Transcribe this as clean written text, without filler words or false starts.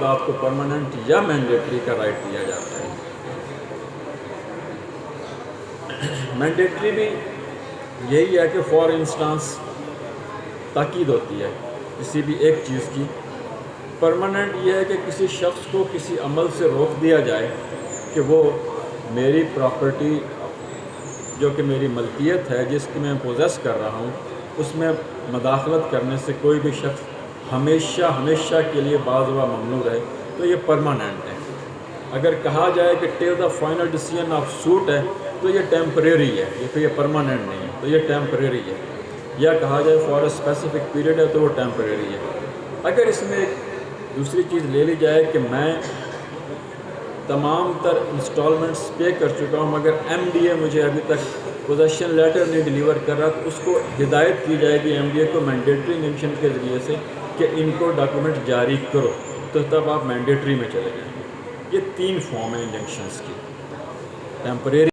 آپ کو پرماننٹ یا مینڈیٹری کا رائٹ دیا جاتا ہے۔ مینڈیٹری بھی یہی ہے کہ فار انسٹانس تاکید ہوتی ہے کسی بھی ایک چیز کی۔ پرماننٹ یہ ہے کہ کسی شخص کو کسی عمل سے روک دیا جائے کہ وہ میری پراپرٹی جو کہ میری ملکیت ہے، جس کی میں پوزیس کر رہا ہوں، اس میں مداخلت کرنے سے کوئی بھی شخص ہمیشہ کے لیے بعض وقت ممنوع رہے، تو یہ پرماننٹ ہے۔ اگر کہا جائے کہ till the final decision of suit ہے تو یہ ٹیمپریری ہے، یہ پرماننٹ نہیں ہے، تو یہ ٹیمپریری ہے۔ یا کہا جائے فار اے اسپیسیفک پیریڈ ہے تو وہ ٹیمپریری ہے۔ اگر اس میں ایک دوسری چیز لے لی جائے کہ میں تمام تر انسٹالمنٹس پے کر چکا ہوں مگر ایم ڈی اے مجھے ابھی تک پوزیشن لیٹر نہیں ڈیلیور کر رہا، تو اس کو ہدایت کی جائے گی ایم ڈی اے کو مینڈیٹری انجنکشن کے ذریعے سے کہ ان کو ڈاکومنٹ جاری کرو، تو تب آپ مینڈیٹری میں چلے جائیں۔ یہ 3 فارم ہیں انجنکشنز کی: ٹیمپریری